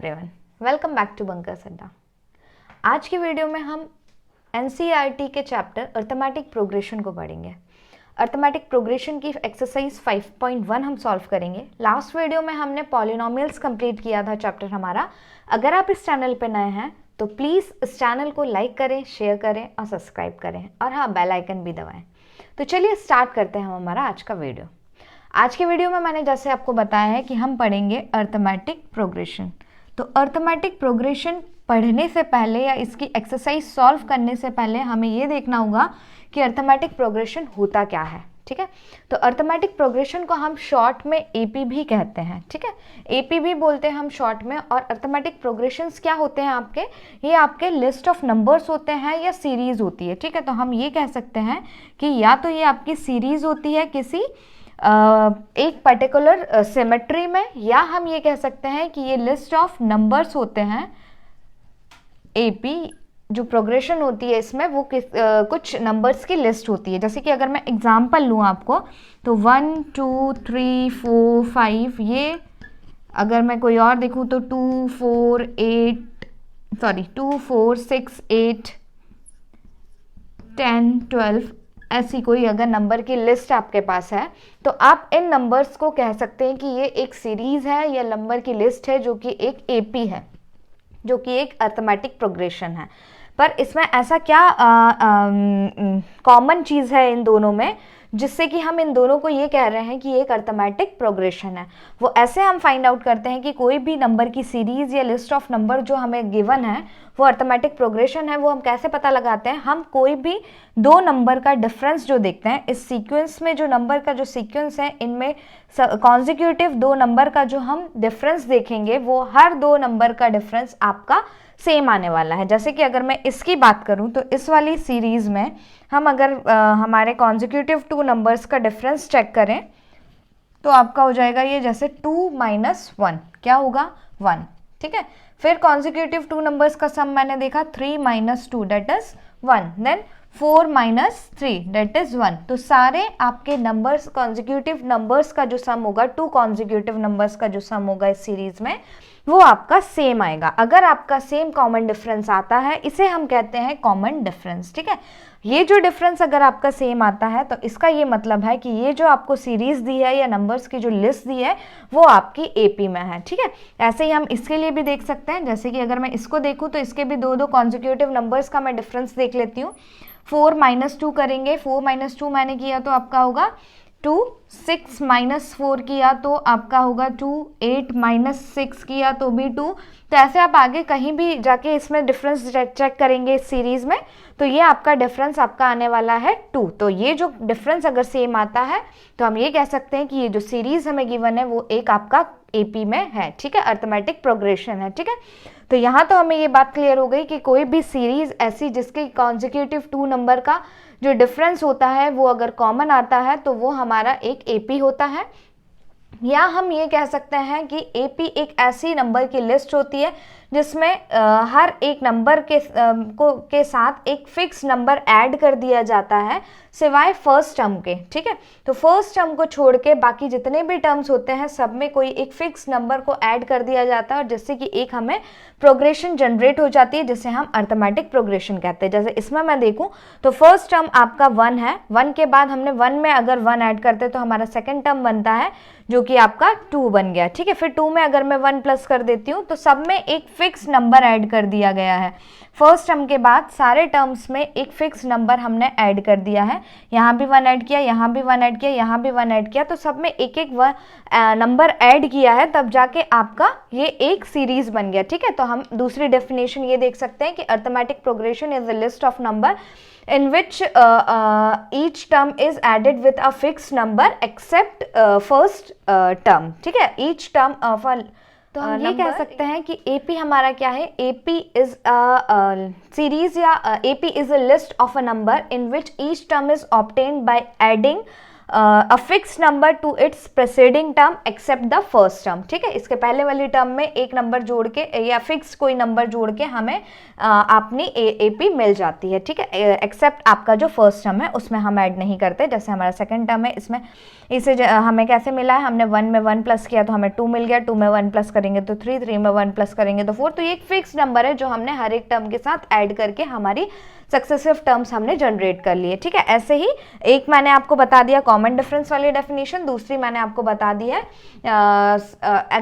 Everyone, welcome back to Bunkers Adda. आज की video में हम एनसीईआरटी के चैप्टर अर्थमेटिक प्रोग्रेशन को पढ़ेंगे। अर्थमेटिक प्रोग्रेशन की एक्सरसाइज 5.1 हम सॉल्व करेंगे। लास्ट वीडियो में हमने पॉलिनोमियल्स कंप्लीट किया था चैप्टर हमारा। अगर आप इस चैनल पे नए हैं तो प्लीज़ इस चैनल को लाइक करें, शेयर करें और सब्सक्राइब करें, और हाँ, बेल आइकन भी दबाएं। तो चलिए स्टार्ट करते हैं हम हमारा आज का वीडियो। आज के वीडियो में मैंने जैसे आपको बताया है कि हम पढ़ेंगे अर्थमेटिक प्रोग्रेशन। तो अर्थमेटिक प्रोग्रेशन पढ़ने से पहले या इसकी एक्सरसाइज सॉल्व करने से पहले हमें ये देखना होगा कि अर्थमेटिक प्रोग्रेशन होता क्या है। ठीक है, तो अर्थमेटिक प्रोग्रेशन को हम शॉर्ट में एपी भी कहते हैं। ठीक है, एपी भी बोलते हैं हम शॉर्ट में। और अर्थमेटिक प्रोग्रेशंस क्या होते हैं आपके, ये आपके लिस्ट ऑफ नंबर्स होते हैं या सीरीज होती है। ठीक है, तो हम ये कह सकते हैं कि या तो ये आपकी सीरीज होती है किसी एक पर्टिकुलर सिमेट्री में, या हम ये कह सकते हैं कि ये लिस्ट ऑफ नंबर्स होते हैं। एपी जो प्रोग्रेशन होती है इसमें वो कुछ नंबर्स की लिस्ट होती है। जैसे कि अगर मैं एग्जांपल लूँ आपको, तो 1 2 3 4 5, ये अगर मैं कोई और देखूँ तो 2 4 6 8 10 12, ऐसी कोई अगर नंबर की लिस्ट आपके पास है तो आप इन नंबर्स को कह सकते हैं कि ये एक सीरीज है या नंबर की लिस्ट है जो कि एक एपी है, जो कि एक अर्थमेटिक प्रोग्रेशन है। पर इसमें ऐसा क्या कॉमन चीज़ है इन दोनों में जिससे कि हम इन दोनों को ये कह रहे हैं कि एक अर्थमेटिक प्रोग्रेशन है? वो ऐसे हम फाइंड आउट करते हैं कि कोई भी नंबर की सीरीज या लिस्ट ऑफ नंबर जो हमें गिवन है वो अर्थमेटिक प्रोग्रेशन है। वो हम कैसे पता लगाते हैं? हम कोई भी दो नंबर का डिफरेंस जो देखते हैं, इस सीक्वेंस में जो नंबर का जो सीक्वेंस है इनमें कॉन्जिक्यूटिव दो नंबर का जो हम डिफरेंस देखेंगे वो हर दो नंबर का डिफरेंस आपका सेम आने वाला है। जैसे कि अगर मैं इसकी बात करूं तो इस वाली सीरीज में हम अगर हमारे कॉन्जिक्यूटिव टू नंबर्स का डिफरेंस चेक करें तो आपका हो जाएगा ये, जैसे 2 - 1 क्या होगा, 1। ठीक है, फिर कॉन्जिक्यूटिव टू नंबर्स का सम मैंने देखा 3 - 2 that is 1, then 4 - 3 that is 1। तो सारे आपके नंबर्स, कॉन्जिक्यूटिव नंबर्स का जो सम होगा, टू कॉन्जिक्यूटिव नंबर्स का जो सम होगा इस सीरीज में, वो आपका सेम आएगा। अगर आपका सेम कॉमन डिफरेंस आता है, इसे हम कहते हैं कॉमन डिफरेंस। ठीक है, ये जो डिफरेंस अगर आपका सेम आता है तो इसका ये मतलब है कि ये जो आपको सीरीज दी है या नंबर्स की जो लिस्ट दी है वो आपकी एपी में है। ठीक है, ऐसे ही हम इसके लिए भी देख सकते हैं। जैसे कि अगर मैं इसको देखूं तो इसके भी दो कॉन्जिक्यूटिव नंबर्स का मैं डिफरेंस देख लेती हूँ। 4 - 2 करेंगे, 4 - 2 मैंने किया तो आपका होगा 2, 6 - 4 किया तो आपका होगा 2, 8 - 6 किया तो भी 2। तो ऐसे आप आगे कहीं भी जाके इसमें डिफरेंस चेक करेंगे इस सीरीज में, तो ये आपका डिफरेंस आपका आने वाला है 2। तो ये जो डिफरेंस अगर सेम आता है तो हम ये कह सकते हैं कि ये जो सीरीज हमें गिवन है वो एक आपका एपी में है। ठीक है, अर्थमेटिक प्रोग्रेशन है। ठीक है, तो यहाँ तो हमें ये बात क्लियर हो गई कि कोई भी सीरीज ऐसी जिसके कॉन्जिक्यूटिव टू नंबर का जो डिफरेंस होता है वो अगर कॉमन आता है तो वो हमारा एक एपी होता है। या हम ये कह सकते हैं कि एपी एक ऐसी नंबर की लिस्ट होती है जिसमें हर एक नंबर के साथ एक फिक्स नंबर ऐड कर दिया जाता है सिवाय फर्स्ट टर्म के। ठीक है, तो फर्स्ट टर्म को छोड़ के बाकी जितने भी टर्म्स होते हैं सब में कोई एक फिक्स नंबर को ऐड कर दिया जाता है, और जिससे कि एक हमें प्रोग्रेशन जनरेट हो जाती है जिसे हम अर्थमेटिक प्रोग्रेशन कहते हैं। जैसे इसमें मैं देखूं तो फर्स्ट टर्म आपका 1 है, 1 के बाद हमने 1 में अगर 1 ऐड करते तो हमारा सेकेंड टर्म बनता है जो कि आपका 2 बन गया। ठीक है, फिर 2 में अगर मैं 1 प्लस कर देती हूँ तो सब में एक फिक्स नंबर ऐड कर दिया गया है। फर्स्ट टर्म के बाद सारे टर्म्स में एक फिक्स नंबर हमने ऐड कर दिया है। यहाँ भी 1 ऐड किया, यहाँ भी 1 ऐड किया, यहाँ भी 1 ऐड किया, तो सब में एक एक नंबर ऐड किया है, तब जाके आपका ये एक सीरीज बन गया। ठीक है, तो हम दूसरी डेफिनेशन ये देख सकते हैं कि arithmetic progression is a list of number in which each term is added with a fixed number except first term. ठीक है, each term of a तो हम ये कह सकते हैं कि AP हमारा क्या है, AP is a series या AP is a list of a number in which each term is obtained by adding a fix number to its preceding term except the first term, ठीक है। इसके पहले वाली term में एक number जोड़ के या फिक्स कोई नंबर जोड़ के हमें अपनी एपी मिल जाती है, ठीक है, एक्सेप्ट आपका जो फर्स्ट टर्म है उसमें हम ऐड नहीं करते। जैसे हमारा सेकंड टर्म है, इसमें इसे हमें कैसे मिला है, हमने 1 में 1 प्लस किया तो हमें 2 मिल गया, 2 में 1 प्लस करेंगे तो 3, 3 में 1 प्लस करेंगे तो 4। तो ये एक फिक्स नंबर है जो हमने हर एक टर्म के साथ ऐड करके हमारी सक्सेसिव टर्म्स हमने जनरेट कर लिए, ठीक है। ऐसे ही एक मैंने आपको बता दिया कॉमन डिफरेंस वाली डेफिनेशन, दूसरी मैंने आपको बता दी है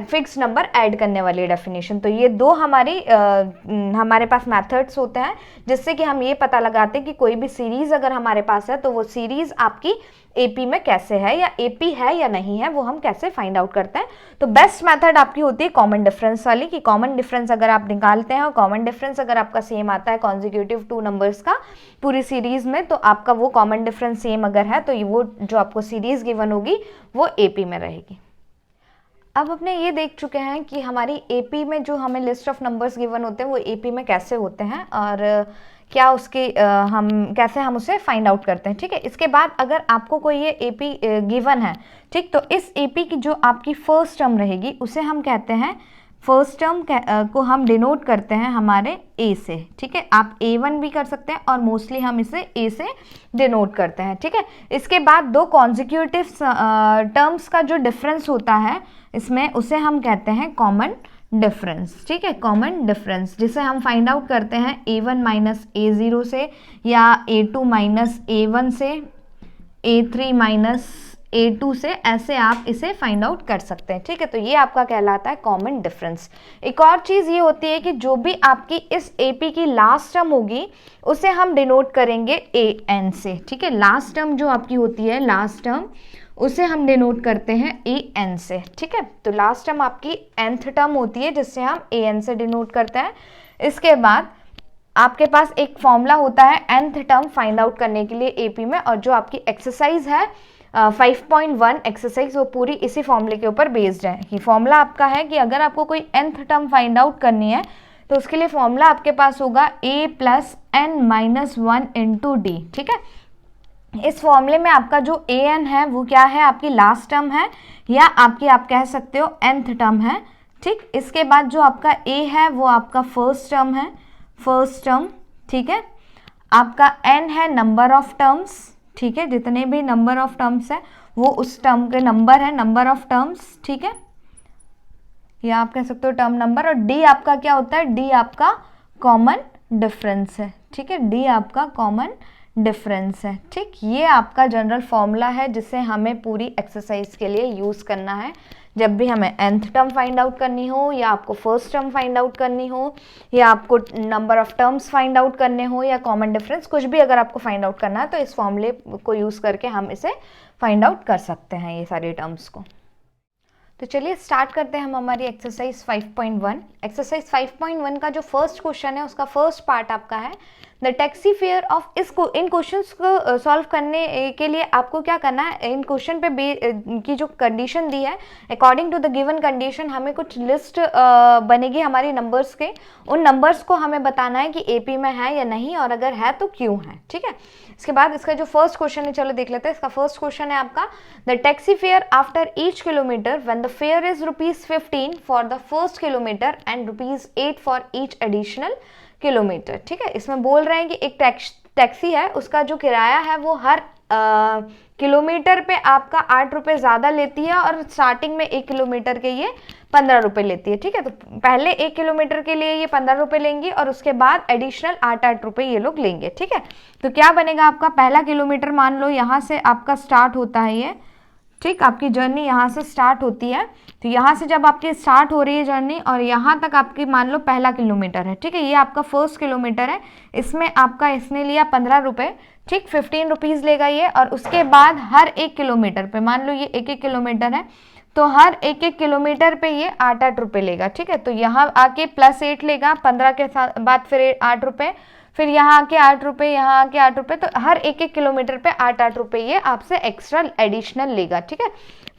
फिक्स नंबर ऐड करने वाली डेफिनेशन। तो ये दो हमारे पास मेथड्स होते हैं जिससे कि हम ये पता लगाते हैं कि कोई भी सीरीज अगर हमारे पास है तो वो सीरीज आपकी एपी में कैसे है या एपी है या नहीं है, वो हम कैसे फाइंड आउट करते हैं। तो बेस्ट मेथड आपकी होती है कॉमन डिफरेंस वाली, कि कॉमन डिफरेंस अगर आप निकालते हैं और कॉमन डिफरेंस अगर आपका सेम आता है कॉन्जिक्यूटिव 2 नंबर्स का पूरी सीरीज में, तो आपका वो कॉमन डिफरेंस सेम अगर है तो वो जो आपको सीरीज गिवन होगी वो एपी में रहेगी। अब अपने ये देख चुके हैं कि हमारी एपी में जो हमें लिस्ट ऑफ नंबर्स गिवन होते हैं वो एपी में कैसे होते हैं और क्या उसके कैसे हम उसे फाइंड आउट करते हैं, ठीक है। इसके बाद अगर आपको कोई ये एपी गिवन है, ठीक, तो इस एपी की जो आपकी फर्स्ट टर्म रहेगी उसे हम कहते हैं, फर्स्ट टर्म को हम डिनोट करते हैं हमारे ए से, ठीक है। आप A1 भी कर सकते हैं और मोस्टली हम इसे ए से डिनोट करते हैं, ठीक है। इसके बाद दो कॉन्जिक्यूटिव टर्म्स का जो डिफरेंस होता है इसमें उसे हम कहते हैं कॉमन डिफरेंस, ठीक है, कॉमन डिफरेंस, जिसे हम फाइंड आउट करते हैं A1 माइनस A0 से या A2 माइनस A1 से, A3 माइनस A2 से, ऐसे आप इसे फाइंड आउट कर सकते हैं, ठीक है। तो ये आपका कहलाता है कॉमन डिफरेंस। एक और चीज़ ये होती है कि जो भी आपकी इस AP की लास्ट टर्म होगी उसे हम डिनोट करेंगे AN से, ठीक है। लास्ट टर्म जो आपकी होती है, लास्ट टर्म, उसे हम डिनोट करते हैं AN से, ठीक है। तो लास्ट टर्म आपकी nth टर्म होती है जिससे हम AN से डिनोट करते हैं। इसके बाद आपके पास एक फॉर्मूला होता है nth टर्म फाइंड आउट करने के लिए AP में, और जो आपकी एक्सरसाइज है 5.1 एक्सरसाइज वो पूरी इसी फॉर्मूले के ऊपर बेस्ड है। कि फॉर्मूला आपका है कि अगर आपको कोई nth टर्म फाइंड आउट करनी है तो उसके लिए फॉर्मूला आपके पास होगा A plus n minus 1 into D, ठीक है। इस फॉर्मूले में आपका जो AN है वो क्या है, आपकी लास्ट टर्म है या आपकी आप कह सकते हो nth टर्म है, ठीक। इसके बाद जो आपका A है वो आपका फर्स्ट टर्म है, फर्स्ट टर्म, ठीक है। आपका N है नंबर ऑफ टर्म्स, ठीक है, जितने भी नंबर ऑफ टर्म्स है वो उस टर्म के नंबर है, नंबर ऑफ टर्म्स, ठीक है, या आप कह सकते हो टर्म नंबर। और D आपका क्या होता है, D आपका कॉमन डिफरेंस है, ठीक है, D आपका कॉमन डिफरेंस है, ठीक। ये आपका जनरल फॉर्मूला है जिसे हमें पूरी एक्सरसाइज के लिए यूज़ करना है जब भी हमें nth टर्म फाइंड आउट करनी हो, या आपको फर्स्ट टर्म फाइंड आउट करनी हो, या आपको number of terms find out करने हो, या कॉमन डिफरेंस, कुछ भी अगर आपको फाइंड आउट करना है तो इस फॉर्मूले को यूज़ करके हम इसे फाइंड आउट कर सकते हैं, ये सारी टर्म्स को। तो चलिए स्टार्ट करते हैं हम हमारी एक्सरसाइज 5.1। एक्सरसाइज 5.1 का जो फर्स्ट क्वेश्चन है उसका फर्स्ट पार्ट आपका है the taxi fare of in questions को सॉल्व करने के लिए आपको क्या करना है, इन क्वेश्चन पे की जो कंडीशन दी है according to the given condition हमें कुछ लिस्ट बनेगी हमारी नंबर्स के, उन नंबर्स को हमें बताना है कि एपी में है या नहीं और अगर है तो क्यों है, ठीक है। इसके बाद इसका जो फर्स्ट क्वेश्चन है चलो देख लेते हैं। इसका फर्स्ट क्वेश्चन है आपका the taxi fare after each kilometre when the fair is ₹15 for the first kilometre and ₹8 for each additional kilometre, ठीक है। इसमें बोल रहे हैं कि एक टैक्सी है, उसका जो किराया है वो हर किलोमीटर पे आपका 8 रुपये ज़्यादा लेती है और स्टार्टिंग में 1 किलोमीटर के ये 15 रुपये लेती है, ठीक है। तो पहले 1 किलोमीटर के लिए ये 15 रुपये लेंगी और उसके बाद एडिशनल 8 रुपये ये लोग लेंगे, ठीक है। तो क्या बनेगा आपका, पहला किलोमीटर मान लो यहाँ से आपका स्टार्ट होता है ये, ठीक, आपकी जर्नी यहाँ से स्टार्ट होती है। तो यहाँ से जब आपकी स्टार्ट हो रही है जर्नी और यहाँ तक आपकी मान लो पहला किलोमीटर है, ठीक है, ये आपका फर्स्ट किलोमीटर है, इसमें आपका इसने लिया 15 रुपये, ठीक, 15 रुपीज़ लेगा ये। और उसके बाद हर 1 किलोमीटर पे मान लो ये 1-1 किलोमीटर है तो हर 1-1 किलोमीटर पे ये 8-8 रुपये लेगा, ठीक है। तो यहाँ आके +8 लेगा, 15 के साथ बाद फिर 8 रुपये, फिर यहाँ आके 8 रुपये, यहाँ आके 8 रुपये, तो हर एक एक किलोमीटर पे 8-8 रुपये ये आपसे एक्स्ट्रा एडिशनल लेगा, ठीक है।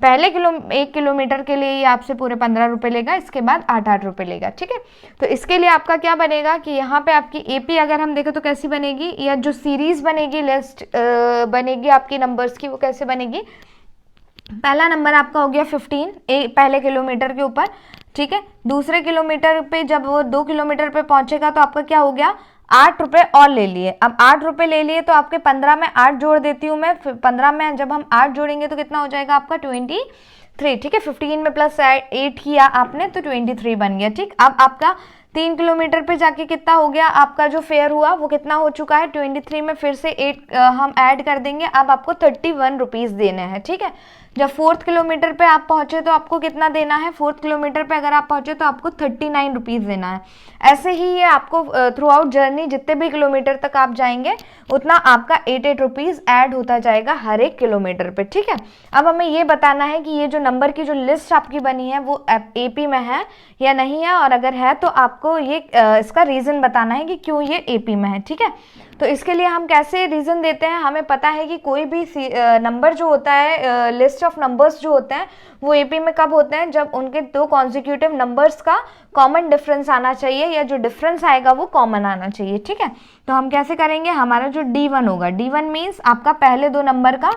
पहले 1 किलोमीटर के लिए ये आपसे पूरे 15 रुपये लेगा, इसके बाद 8-8 रुपये लेगा, ठीक है। तो इसके लिए आपका क्या बनेगा कि यहाँ पे आपकी एपी अगर हम देखें तो कैसी बनेगी, या जो सीरीज बनेगी, लिस्ट बनेगी आपकी नंबर्स की, वो कैसे बनेगी। पहला नंबर आपका हो गया 15 पहले किलोमीटर के ऊपर, ठीक है। दूसरे किलोमीटर पे जब वो 2 किलोमीटर पे पहुंचेगा तो आपका क्या हो गया, 8 रुपये और ले लिए। अब 8 रुपये ले लिए तो आपके 15 में 8 जोड़ देती हूँ मैं, 15 में जब हम 8 जोड़ेंगे तो कितना हो जाएगा आपका 23, ठीक है। 15 में प्लस 8 किया आपने तो 23 बन गया, ठीक। अब आपका 3 किलोमीटर पे जाके कितना हो गया, आपका जो फेयर हुआ वो कितना हो चुका है, 23 में फिर से 8 हम ऐड कर देंगे, अब आपको 31 रुपीज़ देने हैं, ठीक है। जब 4th किलोमीटर पे आप पहुंचे तो आपको कितना देना है, 4th किलोमीटर पे अगर आप पहुंचे तो आपको 39 रुपीज़ देना है। ऐसे ही ये आपको थ्रू आउट जर्नी जितने भी किलोमीटर तक आप जाएंगे उतना आपका 8 रुपीज़ ऐड होता जाएगा हर एक किलोमीटर पे, ठीक है। अब हमें ये बताना है कि ये जो नंबर की जो लिस्ट आपकी बनी है वो एपी में है या नहीं है, और अगर है तो आपको ये इसका रीज़न बताना है कि क्यों ये एपी में है, ठीक है। तो इसके लिए हम कैसे रीज़न देते हैं, हमें पता है कि कोई भी नंबर जो होता है, लिस्ट ऑफ नंबर्स जो होते हैं वो एपी में कब होते हैं, जब उनके 2 कॉन्जिक्यूटिव नंबर्स का कॉमन डिफरेंस आना चाहिए, या जो डिफरेंस आएगा वो कॉमन आना चाहिए, ठीक है। तो हम कैसे करेंगे, हमारा जो D1 होगा, D1 मीन्स आपका पहले 2 नंबर का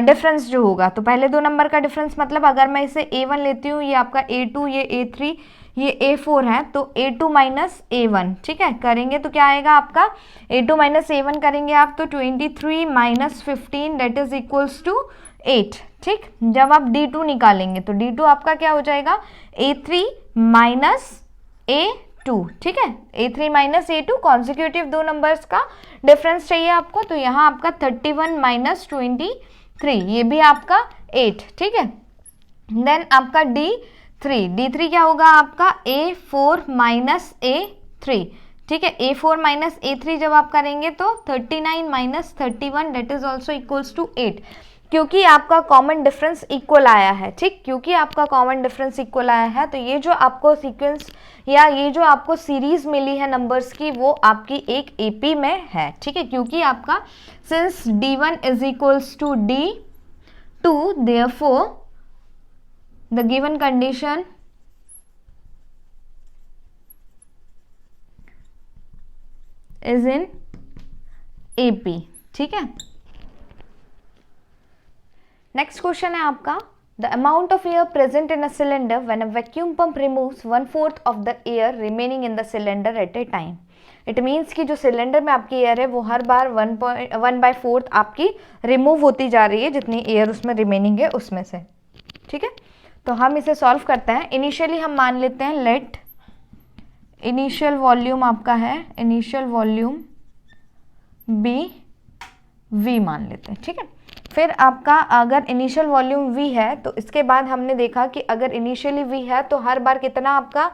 डिफरेंस जो होगा, तो पहले 2 नंबर का डिफरेंस मतलब अगर मैं इसे A1 लेती हूँ, ये आपका A2, ये A3, ये A4 है, तो A2 माइनस A1, ठीक है, करेंगे तो क्या आएगा आपका, A2 माइनस A1 करेंगे आप तो 23 minus 15 that is equals to 8, ठीक। जब आप D2 निकालेंगे तो D2 आपका क्या हो जाएगा, A3 माइनस A2, ठीक है। A3 minus A2 consecutive 2 numbers का डिफरेंस चाहिए आपको, तो यहाँ आपका 31 माइनस 23, ये भी आपका 8, ठीक है। देन आपका D3 क्या होगा आपका A4 माइनस A3, ठीक है। A4 माइनस A3 जब आप करेंगे तो 39 minus 31 that is also equals to 8, क्योंकि आपका कॉमन डिफरेंस इक्वल आया है, ठीक। क्योंकि आपका कॉमन डिफरेंस इक्वल आया है तो ये जो आपको सीक्वेंस या ये जो आपको सीरीज मिली है नंबर्स की वो आपकी एक एपी में है, ठीक है। क्योंकि आपका since D1 is equals to D2 therefore the given condition is in AP, ठीक है। नेक्स्ट क्वेश्चन है आपका, the amount of air present in a cylinder when a vacuum pump removes 1/4 of the air remaining in the cylinder at a time. It means कि जो cylinder में आपकी air है वो हर बार 1/4 आपकी रिमूव होती जा रही है, जितनी एयर उसमें रिमेनिंग है उसमें से, ठीक है। तो हम इसे सॉल्व करते हैं। इनिशियली हम मान लेते हैं लेट इनिशियल वॉल्यूम आपका है, इनिशियल वॉल्यूम V मान लेते हैं, ठीक है। फिर आपका अगर इनिशियल वॉल्यूम V है तो इसके बाद हमने देखा कि अगर इनिशियली V है तो हर बार कितना आपका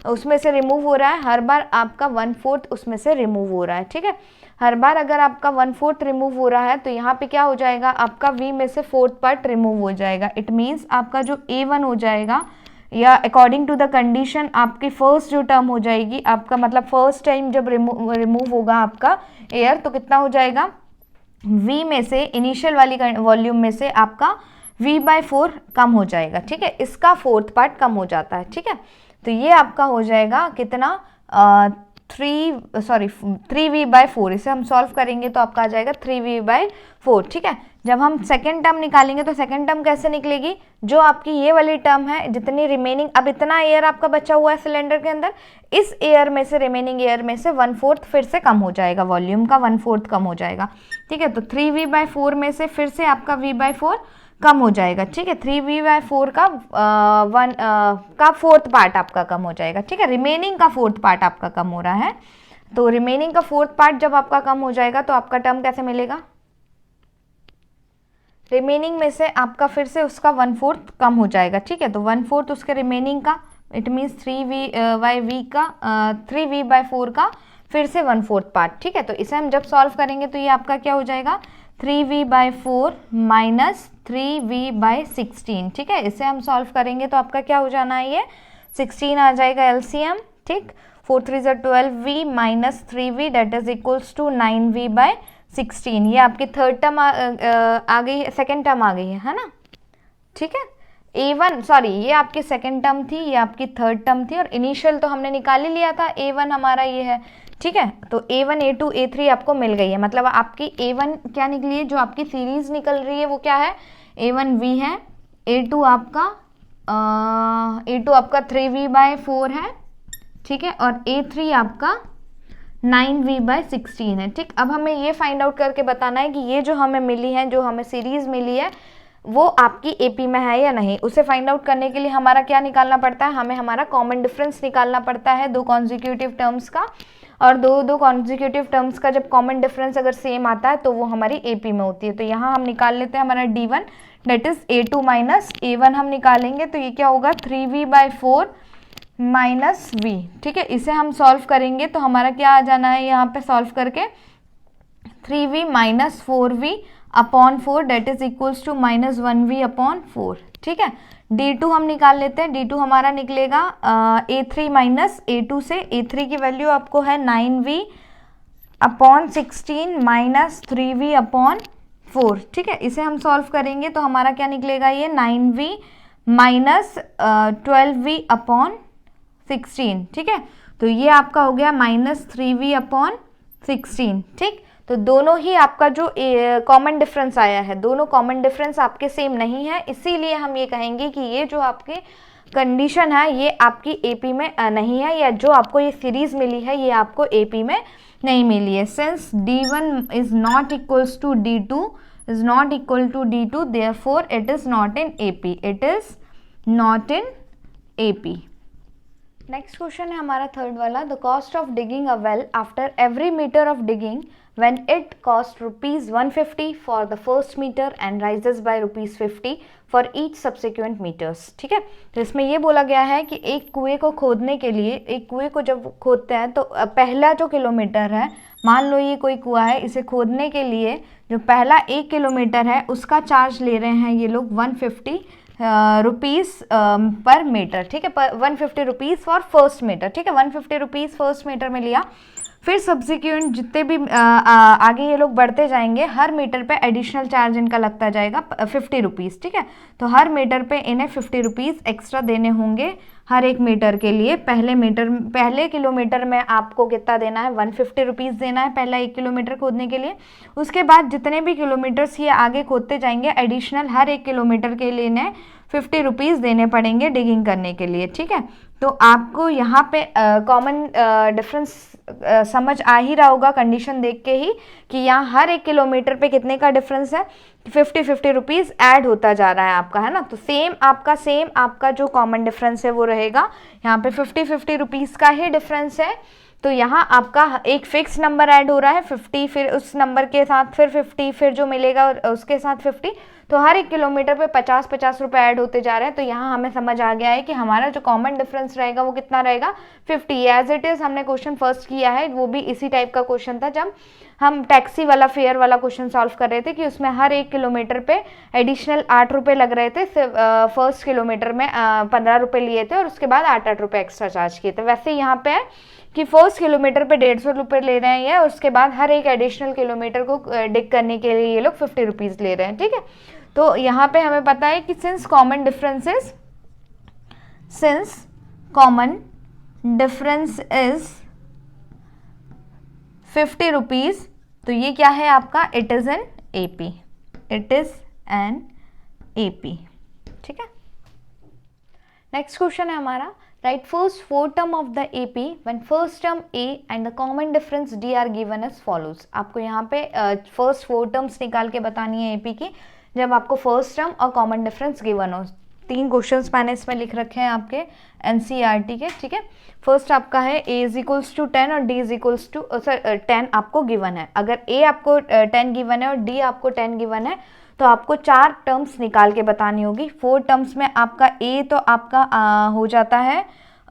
उसमें से रिमूव हो रहा है, हर बार आपका 1/4 उसमें से रिमूव हो रहा है, ठीक है। हर बार अगर आपका 1/4 रिमूव हो रहा है तो यहाँ पे क्या हो जाएगा, आपका V में से 4th पार्ट रिमूव हो जाएगा। इट मीन्स आपका जो A1 हो जाएगा, या अकॉर्डिंग टू द कंडीशन आपकी फर्स्ट जो टर्म हो जाएगी आपका, मतलब फर्स्ट टाइम जब रिमूव होगा आपका एयर तो कितना हो जाएगा, V में से इनिशियल वाली वॉल्यूम में से आपका V/4 कम हो जाएगा, ठीक है। इसका 4th पार्ट कम हो जाता है, ठीक है। तो ये आपका हो जाएगा कितना 3V/4, इसे हम सॉल्व करेंगे तो आपका आ जाएगा 3V/4, ठीक है। जब हम सेकेंड टर्म निकालेंगे तो सेकेंड टर्म कैसे निकलेगी, जो आपकी ये वाली टर्म है जितनी रिमेनिंग, अब इतना एयर आपका बचा हुआ है सिलेंडर के अंदर, इस एयर में से रिमेनिंग एयर में से 1/4 फिर से कम हो जाएगा, वॉल्यूम का 1/4 कम हो जाएगा, ठीक है। तो 3V/4 में से फिर से आपका V/4 कम हो जाएगा, ठीक है। 3V/4 का 4th पार्ट आपका कम हो जाएगा, ठीक है। रिमेनिंग का 4th पार्ट आपका कम हो रहा है, तो रिमेनिंग का 4th पार्ट जब आपका कम हो जाएगा तो आपका टर्म कैसे मिलेगा, रिमेनिंग में से आपका फिर से उसका 1/4 कम हो जाएगा, ठीक है। तो 1/4 उसके रिमेनिंग का, इट मीन्स 3V/4 का फिर से 1/4 पार्ट, ठीक है। तो इसे हम जब सॉल्व करेंगे तो ये आपका क्या हो जाएगा, 3V/4 माइनस 3V/16, ठीक है। इसे हम सॉल्व करेंगे तो आपका क्या हो जाना है, ये 16 आ जाएगा एलसीएम, ठीक। 4 3 ज़ा 12v minus 3v that is equals to 9v/16। ये आपकी थर्ड टर्म आ गई है, सेकेंड टर्म आ गई है ना, ठीक है। A1 सॉरी ये आपकी सेकेंड टर्म थी, ये आपकी थर्ड टर्म थी, और इनिशियल तो हमने निकाल ही लिया था, A1 हमारा ये है, ठीक है। तो A1 A2 A3 आपको मिल गई है, मतलब आपकी A1 क्या निकली है, जो आपकी सीरीज निकल रही है वो क्या है, A1V है, A2 आपका 3v/4 है, ठीक है, और A3 आपका 9v/16 है, ठीक। अब हमें ये फाइंड आउट करके बताना है कि ये जो हमें मिली है, जो हमें सीरीज मिली है, वो आपकी एपी में है या नहीं। उसे फाइंड आउट करने के लिए हमारा क्या निकालना पड़ता है, हमें हमारा कॉमन डिफरेंस निकालना पड़ता है दो कॉन्जिक्यूटिव टर्म्स का, और दो कॉन्जिक्यूटिव टर्म्स का जब कॉमन डिफरेंस अगर सेम आता है तो वो हमारी एपी में होती है। तो यहाँ हम निकाल लेते हैं हमारा D1 date is A2 minus A1 हम निकालेंगे, तो ये क्या होगा 3v/4 माइनस v, ठीक है। इसे हम सॉल्व करेंगे तो हमारा क्या आ जाना है, यहाँ पे सॉल्व करके 3v minus 4v upon 4 that is equals to minus 1v upon 4, ठीक है। D2 हम निकाल लेते हैं, D2 हमारा निकलेगा A3 माइनस A2 से, A3 की वैल्यू आपको है 9v upon 16 minus 3v upon 4, ठीक है। इसे हम सॉल्व करेंगे तो हमारा क्या निकलेगा, ये 9v माइनस 12v अपॉन 16, ठीक है। तो ये आपका हो गया माइनस 3v अपॉन 16, ठीक। तो दोनों ही आपका जो कॉमन डिफरेंस आया है, दोनों कॉमन डिफरेंस आपके सेम नहीं है, इसीलिए हम ये कहेंगे कि ये जो आपके कंडीशन है ये आपकी एपी में नहीं है, या जो आपको ये सीरीज मिली है ये आपको एपी में नहीं मिली है। Since D1 is not equals to D2 is not equal to D2 therefore it is not in AP, it is not in AP. Next question है हमारा थर्ड वाला, the cost of digging a well after every metre of digging when it cost rupees 150 for the first meter and rises by rupees 50 for each subsequent meters, ठीक है। तो इसमें ये बोला गया है कि एक कुएं को खोदने के लिए, एक कुएं को जब खोदते हैं तो पहला जो किलोमीटर है, मान लो ये कोई कुआं है, इसे खोदने के लिए जो पहला 1 किलोमीटर है उसका चार्ज ले रहे हैं ये लोग 150 रुपीज़ पर मीटर, ठीक है। 150 रुपीज़ फॉर फर्स्ट मीटर, ठीक है। 150 रुपीज़ फर्स्ट मीटर में लिया, फिर सब्सिक्वेंट जितने भी आगे ये लोग बढ़ते जाएंगे, हर मीटर पे एडिशनल चार्ज इनका लगता जाएगा 50 रुपीज़, ठीक है। तो हर मीटर पे इन्हें 50 रुपीज़ एक्स्ट्रा देने होंगे हर एक मीटर के लिए। पहले किलोमीटर में आपको कितना देना है, 150 रुपीज़ देना है पहला 1 किलोमीटर खोदने के लिए। उसके बाद जितने भी किलोमीटर्स ये आगे खोदते जाएंगे, एडिशनल हर 1 किलोमीटर के लिए इन्हें 50 रुपीज़ देने पड़ेंगे डिगिंग करने के लिए, ठीक है। तो आपको यहाँ पे कॉमन डिफरेंस समझ आ ही रहा होगा कंडीशन देख के ही, कि यहाँ हर 1 किलोमीटर पे कितने का डिफरेंस है, 50 रुपीज़ ऐड होता जा रहा है आपका, है ना। तो सेम आपका जो कॉमन डिफरेंस है वो रहेगा, यहाँ पे 50 रुपीज़ का ही डिफरेंस है। तो यहाँ आपका एक फिक्स नंबर ऐड हो रहा है 50, फिर उस नंबर के साथ फिर 50, फिर जो मिलेगा उसके साथ 50, तो हर 1 किलोमीटर पे 50 रुपए ऐड होते जा रहे हैं। तो यहाँ हमें समझ आ गया है कि हमारा जो कॉमन डिफरेंस रहेगा वो कितना रहेगा, 50। एज इट इज़ हमने क्वेश्चन फर्स्ट किया है, वो भी इसी टाइप का क्वेश्चन था जब हम टैक्सी वाला फेयर वाला क्वेश्चन सॉल्व कर रहे थे, कि उसमें हर 1 किलोमीटर पे एडिशनल 8 रुपये लग रहे थे। फर्स्ट किलोमीटर में 15 रुपये लिए थे और उसके बाद 8 रुपये एक्स्ट्रा चार्ज किए थे। वैसे यहाँ पे है कि फर्स्ट किलोमीटर पे 150 रुपये ले रहे हैं ये, और उसके बाद हर एक एडिशनल किलोमीटर को डिग करने के लिए ये लोग 50 रुपीज़ ले रहे हैं, ठीक है। तो यहाँ पे हमें पता है कि since common difference is 50 rupees, तो ये क्या है आपका, it is an AP, it is an AP, ठीक है। नेक्स्ट क्वेश्चन है हमारा, write first 4 term of the AP when first term a and the common difference d are given as follows. आपको यहाँ पे फर्स्ट 4 टर्म्स निकाल के बतानी है एपी की, जब आपको फर्स्ट टर्म और कॉमन डिफरेंस गिवन हो। 3 क्वेश्चंस मैंने इसमें लिख रखे हैं आपके एनसीईआरटी के, ठीक है। फर्स्ट आपका है a इज इक्वल्स टू 10 और d इज इक्वल्स टू 10 आपको गिवन है। अगर a आपको 10 गिवन है और d आपको 10 गिवन है, तो आपको 4 टर्म्स निकाल के बतानी होगी। 4 टर्म्स में आपका a तो आपका हो जाता है,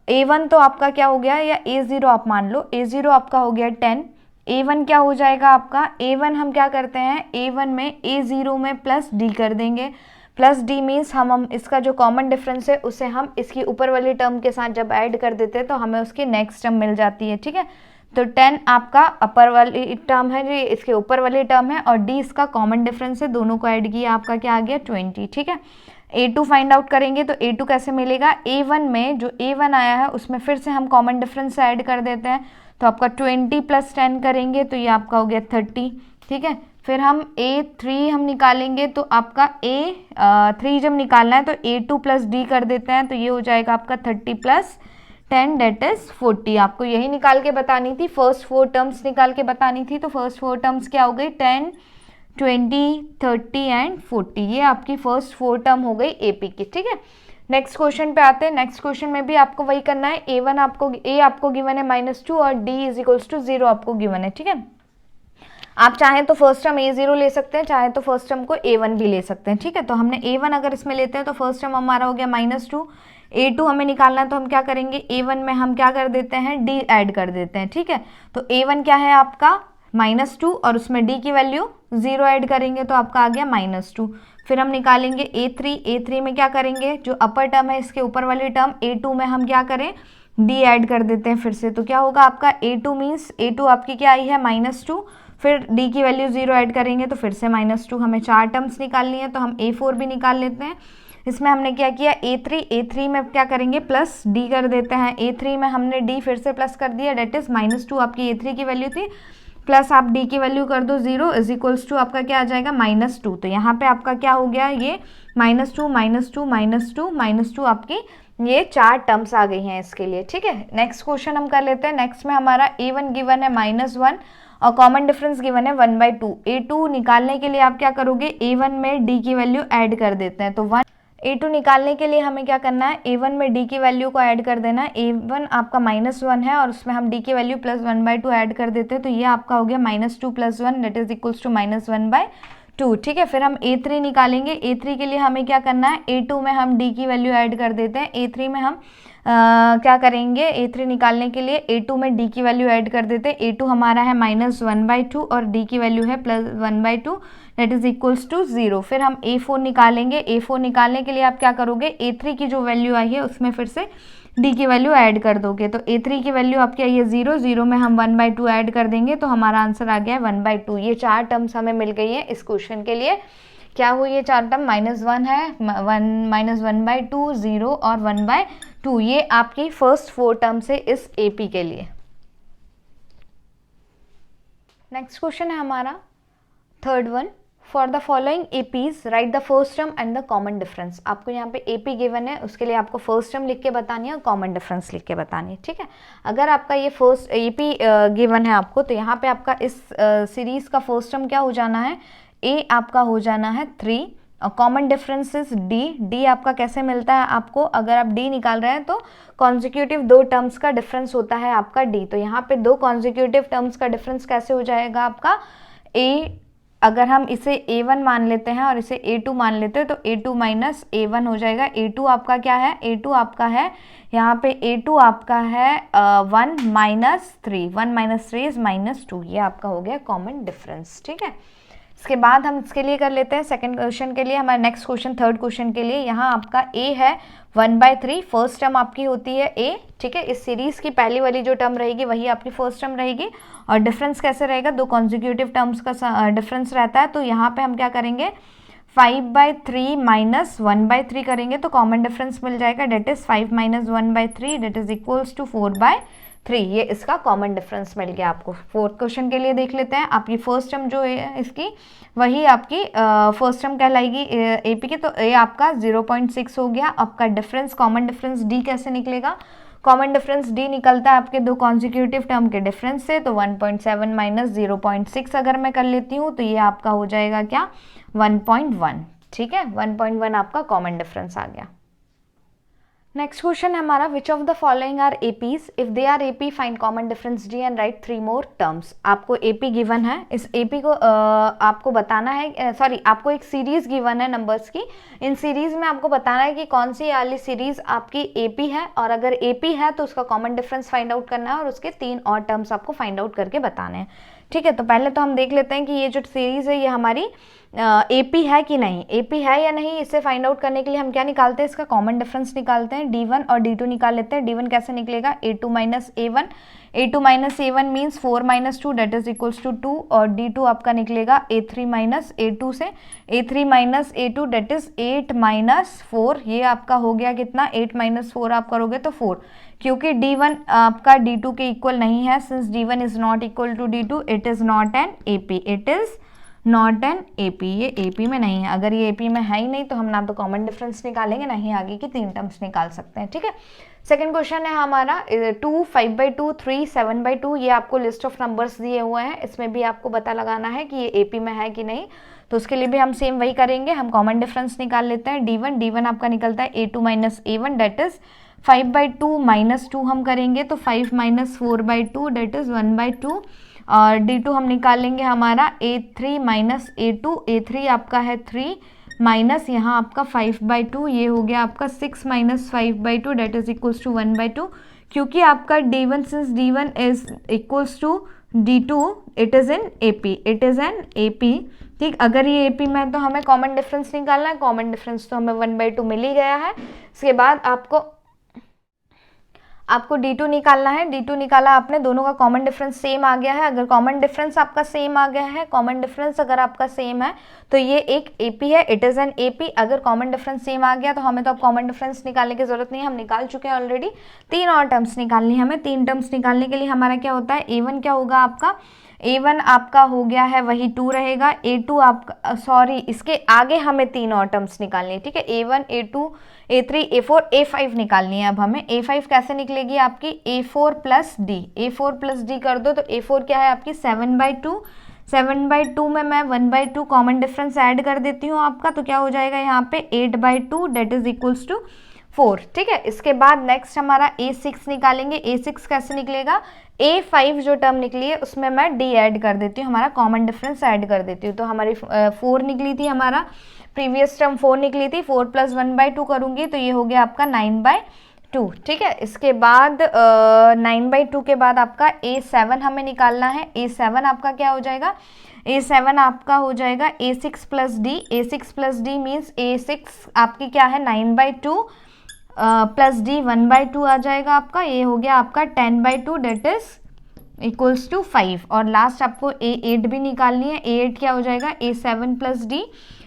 a1 तो आपका क्या हो गया, या a0 आप मान लो, a0 आपका हो गया 10, a1 क्या हो जाएगा आपका, a1 हम क्या करते हैं, a1 में a0 में प्लस d कर देंगे, प्लस डी मीन्स हम इसका जो कॉमन डिफरेंस है उसे हम इसकी ऊपर वाली टर्म के साथ जब ऐड कर देते हैं तो हमें उसकी नेक्स्ट टर्म मिल जाती है, ठीक है। तो 10 आपका अपर वाली टर्म है, जो इसके ऊपर वाली टर्म है, और डी इसका कॉमन डिफरेंस है, दोनों को ऐड किया आपका क्या आ गया 20, ठीक है। A2 फाइंड आउट करेंगे तो A2 कैसे मिलेगा, A1 में जो A1 आया है उसमें फिर से हम कॉमन डिफरेंस ऐड कर देते हैं, तो आपका 20 + 10 करेंगे तो ये आपका हो गया 30, ठीक है। फिर हम A3 हम निकालेंगे तो आपका A3 जब निकालना है तो A2 + D कर देते हैं, तो ये हो जाएगा आपका 30 + 10 दैट इज 40। आपको यही निकाल के बतानी थी, फर्स्ट 4 टर्म्स निकाल के बतानी थी। तो फर्स्ट 4 टर्म्स क्या हो गई, 10, 20, 30 एंड 40। ये आपकी फर्स्ट 4 टर्म हो गई एपी की, ठीक है। नेक्स्ट क्वेश्चन पे आते हैं। नेक्स्ट क्वेश्चन में भी आपको वही करना है। A1 आपको गिवन है -2 और D = 0 आपको गिवन है, ठीक है। आप चाहें तो फर्स्ट टर्म A0 ले सकते हैं, चाहे तो फर्स्ट टर्म को A1 भी ले सकते हैं, ठीक है। तो हमने A1 अगर इसमें लेते हैं तो फर्स्ट टर्म हमारा हो गया -2। A2 हमें निकालना है तो हम क्या करेंगे, A1 में हम क्या कर देते हैं, D ऐड कर देते हैं, ठीक है। तो A1 क्या है आपका -2 और उसमें D की वैल्यू 0 ऐड करेंगे तो आपका आ गया -2। फिर हम निकालेंगे A3 में क्या करेंगे, जो अपर टर्म है इसके ऊपर वाली टर्म A2 में हम क्या करें, D ऐड कर देते हैं फिर से। तो क्या होगा आपका A2 मीन्स A2 आपकी क्या आई है -2, फिर D की वैल्यू 0 ऐड करेंगे तो फिर से -2। हमें 4 टर्म्स निकालनी है तो हम A4 भी निकाल लेते हैं। इसमें हमने क्या किया, A3 में क्या करेंगे, प्लस D कर देते हैं। A3 में हमने D फिर से प्लस कर दिया, डेट इज -2 आपकी A3 की वैल्यू थी, प्लस आप D की वैल्यू कर दो 0 = आपका क्या आ जाएगा -2। तो यहाँ पे आपका क्या हो गया, ये -2 -2 -2 -2 आपकी ये 4 टर्म्स आ गई हैं इसके लिए, ठीक है। नेक्स्ट क्वेश्चन हम कर लेते हैं। नेक्स्ट में हमारा A1 गिवन है -1 और कॉमन डिफरेंस गिवन है 1/2। A2 निकालने के लिए आप क्या करोगे, A1 में D की वैल्यू ऐड कर देते हैं। तो A2 निकालने के लिए हमें क्या करना है, A1 में D की वैल्यू को ऐड कर देना है। A1 आपका -1 है और उसमें हम D की वैल्यू +1/2 ऐड कर देते हैं, तो ये आपका हो गया -2 + 1 दैट इज इक्वल्स टू -1/2, ठीक है। फिर हम A3 निकालेंगे। A3 के लिए हमें क्या करना है, A2 में हम D की वैल्यू ऐड कर देते हैं। A3 में हम क्या करेंगे, A3 निकालने के लिए A2 में D की वैल्यू ऐड कर देते हैं। A2 हमारा है -1/2 और D की वैल्यू है +1/2 दैट इज इक्वल्स टू 0। फिर हम A4 निकालेंगे। A4 निकालने के लिए आप क्या करोगे, A3 की जो वैल्यू आई है उसमें फिर से D की वैल्यू ऐड कर दोगे। तो A3 की वैल्यू आपकी आई है 0, 0 में हम 1/2 ऐड कर देंगे तो हमारा आंसर आ गया है 1/2। ये 4 टर्म्स हमें मिल गई है इस क्वेश्चन के लिए। क्या हुई ये 4 टर्म, -1 है, -1/2, 0 और 1/2। ये आपकी फर्स्ट 4 टर्म्स है इस AP के लिए। नेक्स्ट क्वेश्चन है हमारा third one. For the following APs right the first term and the common difference. आपको यहाँ पे AP गिवन है, उसके लिए आपको फर्स्ट टर्म लिख के बतानी है और कॉमन डिफरेंस लिख के बतानी है, ठीक है। अगर आपका ये फर्स्ट AP गिवन है आपको, तो यहाँ पे आपका इस सीरीज का फर्स्ट टर्म क्या हो जाना है, A आपका हो जाना है 3 और कॉमन डिफरेंस इज D आपका कैसे मिलता है आपको, अगर आप D निकाल रहे हैं तो कॉन्जिक्यूटिव 2 टर्म्स का डिफरेंस होता है आपका D। तो यहाँ पे 2 कॉन्जिक्यूटिव टर्म्स का डिफरेंस कैसे हो जाएगा आपका, अगर हम इसे A1 मान लेते हैं और इसे A2 मान लेते हैं तो A2 - A1 हो जाएगा। A2 आपका क्या है, A2 आपका है यहाँ पे A2 आपका है 1 - 3, 1 - 3 इज -2। ये आपका हो गया कॉमन डिफरेंस, ठीक है। इसके बाद हम इसके लिए कर लेते हैं सेकंड क्वेश्चन के लिए, हमारा नेक्स्ट क्वेश्चन थर्ड क्वेश्चन के लिए। यहाँ आपका A है 1/3, फर्स्ट टर्म आपकी होती है A, ठीक है। इस सीरीज की पहली वाली जो टर्म रहेगी वही आपकी फर्स्ट टर्म रहेगी और डिफरेंस कैसे रहेगा, 2 कॉन्जिक्यूटिव टर्म्स का डिफरेंस रहता है। तो यहाँ पे हम क्या करेंगे, 5/3 - 1/3 करेंगे तो कॉमन डिफरेंस मिल जाएगा, that is 5 - 1/3 that is equals to 4/3। ये इसका कॉमन डिफरेंस मिल गया आपको। फोर्थ क्वेश्चन के लिए देख लेते हैं। आपकी फर्स्ट टर्म जो है इसकी वही आपकी फर्स्ट टर्म कहलाएगी AP की, तो A आपका 0.6 हो गया। आपका डिफरेंस कॉमन डिफरेंस D कैसे निकलेगा, कॉमन डिफरेंस D निकलता है आपके 2 कॉन्जिक्यूटिव टर्म के डिफरेंस से। तो 1.7 - 0.6 अगर मैं कर लेती हूँ तो ये आपका हो जाएगा क्या, 1.1, ठीक है। 1.1 आपका कॉमन डिफरेंस आ गया। नेक्स्ट क्वेश्चन है हमारा, which of the following are APs, if they are AP find common difference D and write 3 more terms. आपको AP गिवन है, इस AP को आपको बताना है, सॉरी आपको एक सीरीज गिवन है नंबर्स की। इन सीरीज में आपको बताना है कि कौन सी वाली सीरीज आपकी AP है, और अगर AP है तो उसका कॉमन डिफरेंस फाइंड आउट करना है और उसके 3 और टर्म्स आपको फाइंड आउट करके बताने हैं, ठीक है, तो पहले तो हम देख लेते हैं कि ये जो सीरीज़ है ये हमारी एपी है कि नहीं। एपी है या नहीं इसे फाइंड आउट करने के लिए हम क्या निकालते हैं, इसका कॉमन डिफरेंस निकालते हैं, D1 और D2 निकाल लेते हैं। D1 कैसे निकलेगा, A2 minus A1, A2 minus A1 means 4 minus 2 that is equals to 2, और D2 आपका निकलेगा A3 माइनस A2 से, A3 minus A2 that is 8 minus 4, ये आपका हो गया कितना, 8 माइनस 4 आप करोगे तो 4, क्योंकि D1 आपका D2 के इक्वल नहीं है, since D1 is not equal to D2 it is not an AP, it is not an AP, ये AP में नहीं है। अगर ये AP में है ही नहीं तो हम ना तो कॉमन डिफरेंस निकालेंगे ना ही आगे की 3 टर्म्स निकाल सकते हैं। ठीक है, सेकंड क्वेश्चन है हमारा 2, 5/2, 3, 7/2, ये आपको लिस्ट ऑफ नंबर्स दिए हुए हैं, इसमें भी आपको पता लगाना है कि ये AP में है कि नहीं। तो उसके लिए भी हम सेम वही करेंगे, हम कॉमन डिफरेंस निकाल लेते हैं। D1 आपका निकलता है A2 minus A1 that is 5/2 minus 2 हम करेंगे तो 5 माइनस 4/2 डेट इज 1/2, और D2 हम निकालेंगे हमारा A3 माइनस A2, A3 आपका है 3 माइनस यहाँ आपका 5/2, ये हो गया आपका 6 minus 5/2 that is equals to 1/2, क्योंकि आपका D1 since D1 is equals to D2 it is in AP, it is an AP। ठीक, अगर ये AP में है तो हमें कॉमन डिफरेंस निकालना है, कॉमन डिफरेंस तो हमें 1/2 मिल ही गया है। इसके बाद आपको D2 निकालना है, D2 निकाला आपने, दोनों का कॉमन डिफरेंस सेम आ गया है। अगर कॉमन डिफरेंस आपका सेम आ गया है, कॉमन डिफरेंस अगर आपका सेम है तो ये एक AP है, इट इज़ एन AP। अगर कॉमन डिफरेंस सेम आ गया तो हमें तो अब कॉमन डिफरेंस निकालने की जरूरत नहीं है, हम निकाल चुके हैं ऑलरेडी। 3 और टर्म्स निकालनी है हमें। 3 टर्म्स निकालने के लिए हमारा क्या होता है, A1 क्या होगा आपका, A1 आपका हो गया है वही 2 रहेगा, A2 आपका सॉरी इसके आगे हमें 3 और टर्म्स निकालनी है। ठीक है, A1, A2, A3, A4, A5 निकालनी है अब हमें। A5 कैसे निकलेगी आपकी, A4 plus D, A4 plus D कर दो तो A4 क्या है आपकी 7/2, 7/2 में मैं 1/2 कॉमन डिफरेंस ऐड कर देती हूँ आपका, तो क्या हो जाएगा यहाँ पे 8/2 डेट इज इक्वल्स टू 4। ठीक है, इसके बाद नेक्स्ट हमारा A6 निकालेंगे। A6 कैसे निकलेगा, A5 जो टर्म निकली है उसमें मैं D ऐड कर देती हूँ, हमारा कॉमन डिफरेंस ऐड कर देती हूँ, तो हमारी 4 निकली थी, हमारा प्रीवियस टर्म 4 निकली थी, 4 प्लस 1/2 करूँगी तो ये हो गया आपका 9/2। ठीक है, इसके बाद 9/2 के बाद आपका A7 हमें निकालना है। A7 आपका क्या हो जाएगा, A7 आपका हो जाएगा A6 plus D, A6 plus D means A6 आपकी क्या है 9/2 प्लस D 1/2 आ जाएगा आपका, ये हो गया आपका 10/2 डेट इज इक्वल्स टू 5। और लास्ट आपको A8 भी निकालनी है। A8 क्या हो जाएगा, A7 प्लस D,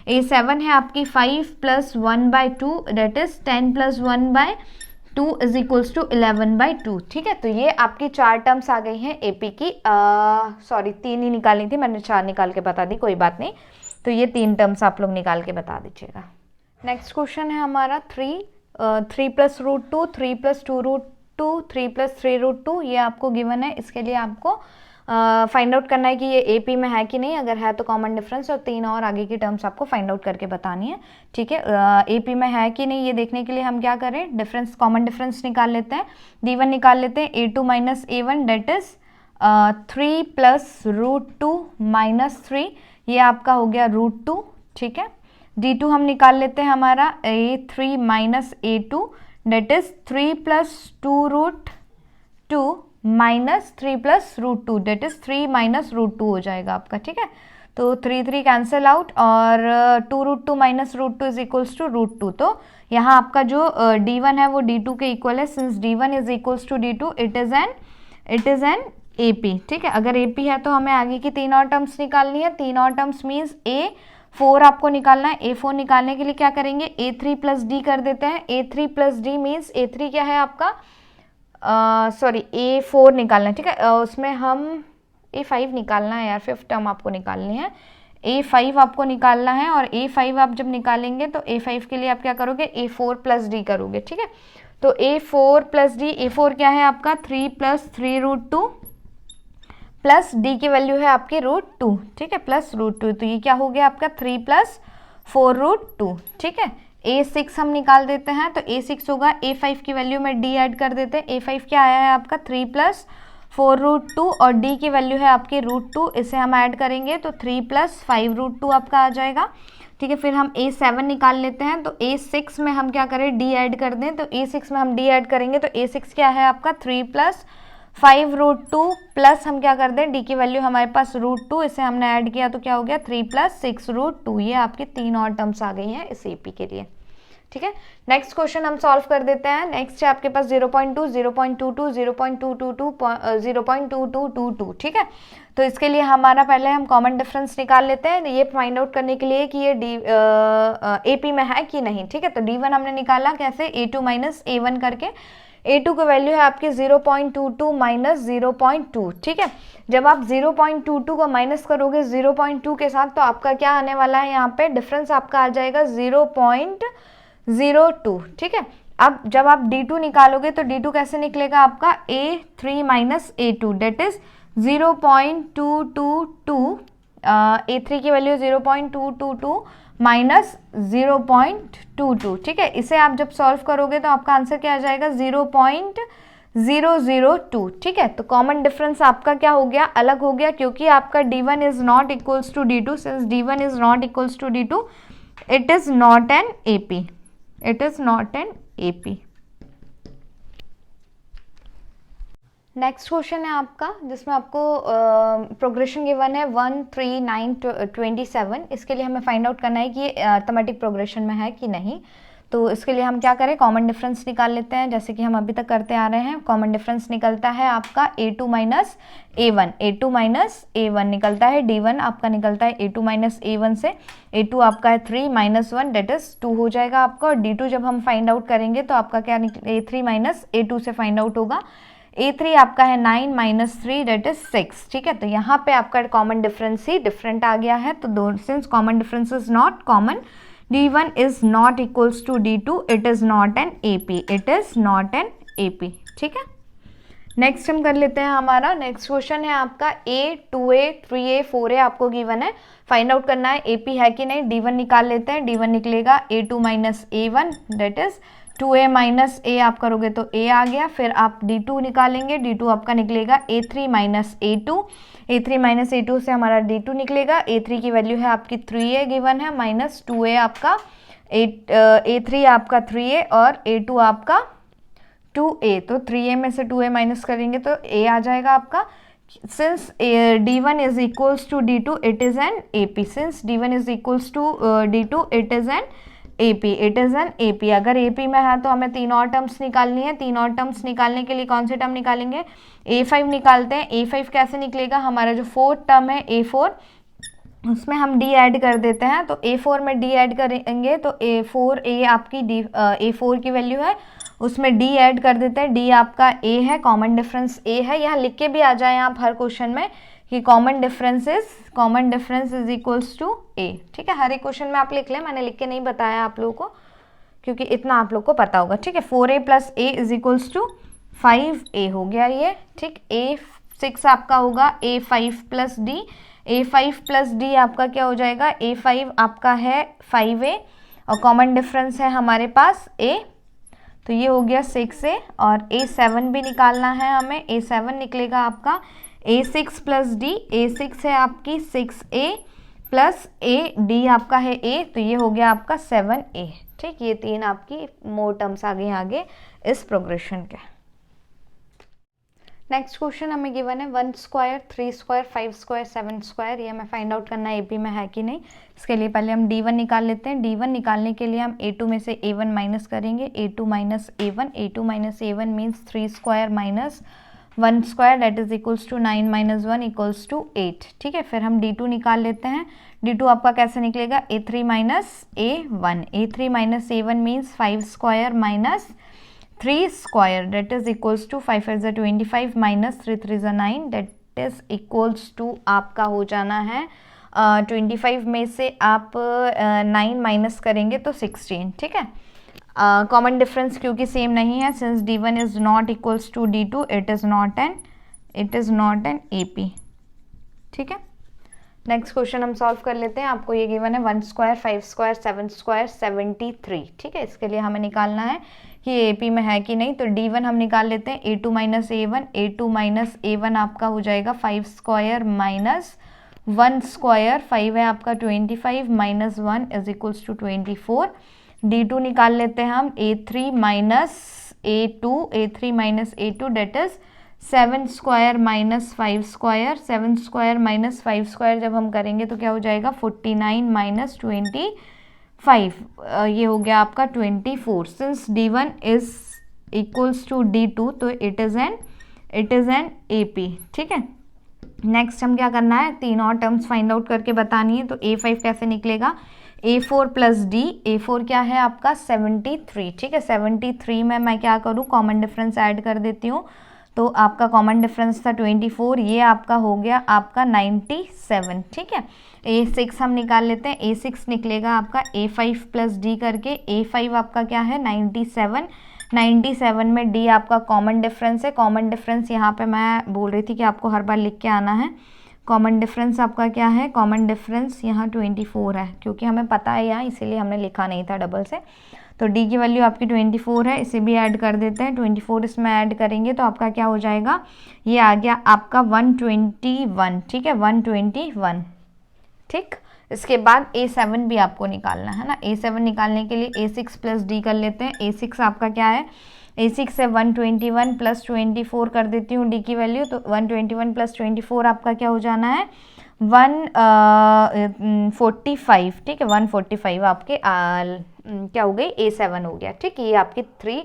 A7 है आपकी 5 plus 1/2 that is 10 plus 1/2 is equals to 11/2। ठीक है, तो ये आपकी 4 टर्म्स आ गई हैं AP की, सॉरी 3 ही निकालनी थी, मैंने 4 निकाल के बता दी, कोई बात नहीं। तो ये 3 टर्म्स आप लोग निकाल के बता दीजिएगा। नेक्स्ट क्वेश्चन है हमारा 3 plus root 2, 3 plus 2 root 2, 3 plus 3 root 2, ये आपको गिवन है। इसके लिए आपको फाइंड आउट करना है कि ये AP में है कि नहीं, अगर है तो कॉमन डिफरेंस और 3 और आगे की टर्म्स आपको फाइंड आउट करके बतानी है। ठीक है, AP में है कि नहीं ये देखने के लिए हम क्या करें, डिफरेंस कॉमन डिफरेंस निकाल लेते हैं। D1 निकाल लेते हैं, A2 minus A1 that is 3 plus root 2 minus 3, ये आपका हो गया रूट 2। ठीक है, D2 हम निकाल लेते हैं हमारा A3 minus A2 that is 3 plus 2 root 2 minus 3 plus root 2 that is 3 minus root 2 हो जाएगा आपका। ठीक है, तो 3 कैंसिल आउट और 2 root 2 minus root 2 is equals to root 2। तो यहाँ आपका जो D1 है वो D2 के इक्वल है, since D1 is equals to D2 it is an AP। ठीक है, अगर AP है तो हमें आगे की 3 और टर्म्स निकालनी है। 3 और टर्म्स मीन्स A4 आपको निकालना है। A4 निकालने के लिए क्या करेंगे, A3 प्लस D कर देते हैं। A3 plus D means A3 क्या है आपका, सॉरी A4 निकालना है। ठीक है, उसमें हम A5 निकालना है यार, 5th टर्म आपको निकालनी है, A5 आपको निकालना है। और A5 आप जब निकालेंगे तो A5 के लिए आप क्या करोगे, A4 प्लस D करोगे। ठीक है, तो A4 प्लस D, A4 क्या है आपका 3 प्लस 3 रूट 2 प्लस D की वैल्यू है आपकी रूट 2। ठीक है, प्लस रूट 2, तो ये क्या हो गया आपका 3 प्लस 4 रूट 2। ठीक है, A6 हम निकाल देते हैं, तो A6 होगा A5 की वैल्यू में D ऐड कर देते हैं। A5 क्या आया है आपका 3 प्लस 4 रूट 2 और D की वैल्यू है आपकी रूट 2, इसे हम ऐड करेंगे तो 3 प्लस 5 रूट 2 आपका आ जाएगा। ठीक है, फिर हम A7 निकाल लेते हैं, तो A6 में हम क्या करें, D ऐड कर दें, तो A6 में हम D ऐड करेंगे तो A6 क्या है आपका 3 प्लस 5√2 प्लस हम क्या कर दें, डी की वैल्यू हमारे पास √2, इसे हमने ऐड किया तो क्या हो गया 3 + 6√2। ये आपकी 3 और टर्म्स आ गई हैं इस एपी के लिए। ठीक है, नेक्स्ट क्वेश्चन हम सॉल्व कर देते हैं। नेक्स्ट है आपके पास 0.2, 0.22, 0.222, 0.2222। ठीक है, तो इसके लिए हमारा पहले हम कॉमन डिफरेंस निकाल लेते हैं ये फाइंड आउट करने के लिए कि ये एपी में है कि नहीं। ठीक है, तो D1 हमने निकाला कैसे, A2 - A1 करके। A2 की वैल्यू है आपकी 0.22 - 0.2। ठीक है, जब आप 0.22 को माइनस करोगे 0.2 के साथ तो आपका क्या आने वाला है, यहाँ पे डिफरेंस आपका आ जाएगा 0.02। ठीक है, अब जब आप D2 निकालोगे तो D2 कैसे निकलेगा आपका, A3 - A2 that is 0.222। A3 की वैल्यू 0.222 माइनस 0.22। ठीक है, इसे आप जब सॉल्व करोगे तो आपका आंसर क्या आ जाएगा 0.002। ठीक है, तो कॉमन डिफरेंस आपका क्या हो गया, अलग हो गया, क्योंकि आपका D1 is not equals to D2। Since D1 is not equals to D2, it is not an AP। It is not an AP। Next question है आपका जिसमें आपको प्रोग्रेशन गिवन है 1, 3, 9, 27। इसके लिए हमें फाइंड आउट करना है कि ये अर्थमेटिक प्रोग्रेशन में है कि नहीं। तो इसके लिए हम क्या करें, कॉमन डिफरेंस निकाल लेते हैं, जैसे कि हम अभी तक करते आ रहे हैं। कॉमन डिफरेंस निकलता है आपका A2 - A1। A2 - A1 निकलता है, D1 आपका निकलता है A2 - A1 से। A2 आपका है 3 - 1 डेट इज 2 हो जाएगा आपका। और D2 जब हम फाइंड आउट करेंगे तो आपका क्या A3 - A2 से फाइंड आउट होगा। A3 आपका है 9 - 3 डेट इज 6। ठीक है, तो यहाँ पे आपका कॉमन डिफरेंस ही डिफरेंट आ गया है। तो since common difference is not common, D1 is not equals to D2, it is not an AP, it is not an AP। ठीक है, नेक्स्ट हम कर लेते हैं। हमारा नेक्स्ट क्वेश्चन है आपका A, 2A, 3A, 4A आपको गिवन है, फाइंड आउट करना है AP है कि नहीं। D1 निकाल लेते हैं, D1 निकलेगा A2 - A1 that is 2A - A आप करोगे तो A आ गया। फिर आप D2 निकालेंगे, D2 आपका निकलेगा A3 - A2। A3 - A2 से हमारा D2 निकलेगा। A3 की वैल्यू है आपकी 3A गिवन है, माइनस 2A आपका A3 आपका 3A और A2 आपका 2A। तो 3A में से 2A माइनस करेंगे तो A आ जाएगा आपका। Since D1 is equals to D2, it is an AP। Since D1 is equals to D2, it is an AP। It is an AP। अगर AP में है तो हमें 3 और टर्म्स निकालनी है। 3 और टर्म्स निकालने के लिए कौन से टर्म निकालेंगे, A5 निकालते हैं। A5 कैसे निकलेगा, हमारा जो 4th टर्म है A4, उसमें हम D ऐड कर देते हैं। तो A4 में D ऐड करेंगे तो A4A आपकी A4 की वैल्यू है, उसमें D ऐड कर देते हैं। D आपका A है, कॉमन डिफरेंस A है। यहाँ लिख के भी आ जाए आप हर क्वेश्चन में कि common difference is equals to A। ठीक है, हर एक क्वेश्चन में आप लिख लें, मैंने लिख के नहीं बताया आप लोगों को क्योंकि इतना आप लोग को पता होगा। ठीक है, 4A + A is equals to 5A हो गया ये। ठीक, A6 आपका होगा A5 + D। A5 + D आपका क्या हो जाएगा, A5 आपका है 5A और कॉमन डिफरेंस है हमारे पास A, तो ये हो गया 6A। और A7 भी निकालना है हमें, A7 निकलेगा आपका A6 + D। A6 है आपकी 6A + A, D आपका है A, तो ये हो गया आपका 7A। ठीक, ये 3 आपकी मोर टर्म्स आ गए आगे इस प्रोग्रेशन के। नेक्स्ट क्वेश्चन हमें गिवन है 1 स्क्वायर, 3 स्क्वायर, 5 स्क्वायर, 7 स्क्वायर। ये हमें फाइंड आउट करना है AP में है कि नहीं। इसके लिए पहले हम D1 निकाल लेते हैं। D1 निकालने के लिए हम A2 में से A1 माइनस करेंगे। A2 - A1, A2 - A1 means 3 square minus 1 square that is equals to 9 - 1 equals to 8। ठीक है, फिर हम D2 निकाल लेते हैं। D2 आपका कैसे निकलेगा, A3 - A1। A3 - A1 means 5 square minus 3 square that is equals to 5 × 25 minus 3 × 9 that is equals to आपका हो जाना है 25 में से आप 9 माइनस करेंगे तो 16। ठीक है, कॉमन डिफरेंस क्योंकि सेम नहीं है, since D1 is not equals to D2, it is not an AP। ठीक है, नेक्स्ट क्वेश्चन हम सॉल्व कर लेते हैं। आपको ये गिवन है 1 स्क्वायर, 5 स्क्वायर, 7 स्क्वायर, 73। ठीक है, इसके लिए हमें निकालना है कि ये AP में है कि नहीं। तो D1 हम निकाल लेते हैं, A2 - A1। A2 - A1 आपका हो जाएगा 5 स्क्वायर माइनस 1 स्क्वायर, 5 है आपका 25 minus 1 is equals to 24। D2 निकाल लेते हैं हम, A3 - A2, A3 - A2 that is 7 square minus 5 square, 7 square minus 5 square जब हम करेंगे तो क्या हो जाएगा 49 माइनस 25, ये हो गया आपका 24। Since D1 is equals to D2 तो इट इज़ एन AP। ठीक है, नेक्स्ट हम क्या करना है, तीन और टर्म्स फाइंड आउट करके बतानी है। तो A5 कैसे निकलेगा, A4 प्लस D, A4 क्या है आपका 73। ठीक है, 73 में मैं क्या करूँ, कॉमन डिफरेंस ऐड कर देती हूँ। तो आपका कॉमन डिफरेंस था 24, ये आपका हो गया आपका 97। ठीक है, A6 हम निकाल लेते हैं, A6 निकलेगा आपका A5 प्लस D करके, A5 आपका क्या है 97, 97 में D आपका कॉमन डिफरेंस है। कॉमन डिफरेंस यहाँ पे मैं बोल रही थी कि आपको हर बार लिख के आना है। कॉमन डिफरेंस आपका क्या है, कॉमन डिफरेंस यहाँ 24 है, क्योंकि हमें पता है यहाँ, इसीलिए हमने लिखा नहीं था डबल से। तो D की वैल्यू आपकी 24 है, इसे भी ऐड कर देते हैं। 24 इसमें ऐड करेंगे तो आपका क्या हो जाएगा, ये आ गया आपका 121। ठीक है, 121। ठीक, इसके बाद A7 भी आपको निकालना है ना। A7 निकालने के लिए A6 प्लस D कर लेते हैं। A6 आपका क्या है, A6 से 121 प्लस 24 कर देती हूँ D की वैल्यू, तो 121 प्लस 24 आपका क्या हो जाना है 145। ठीक है, 145 आपके क्या हो गई A7 हो गया। ठीक, ये आपकी 3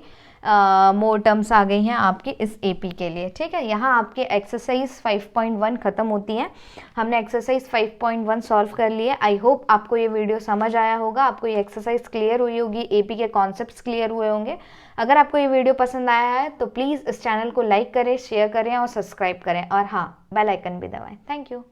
मोर टर्म्स आ गई हैं आपकी इस AP के लिए। ठीक है, यहाँ आपकी एक्सरसाइज 5.1 ख़त्म होती है। हमने एक्सरसाइज 5.1 सॉल्व कर लिए। आई होप आपको ये वीडियो समझ आया होगा, आपको ये एक्सरसाइज क्लियर हुई होगी, AP के कॉन्सेप्ट्स क्लियर हुए होंगे। अगर आपको ये वीडियो पसंद आया है तो प्लीज़ इस चैनल को लाइक करें, शेयर करें और सब्सक्राइब करें, और हाँ, बेल आइकन भी दबाएं। Thank you.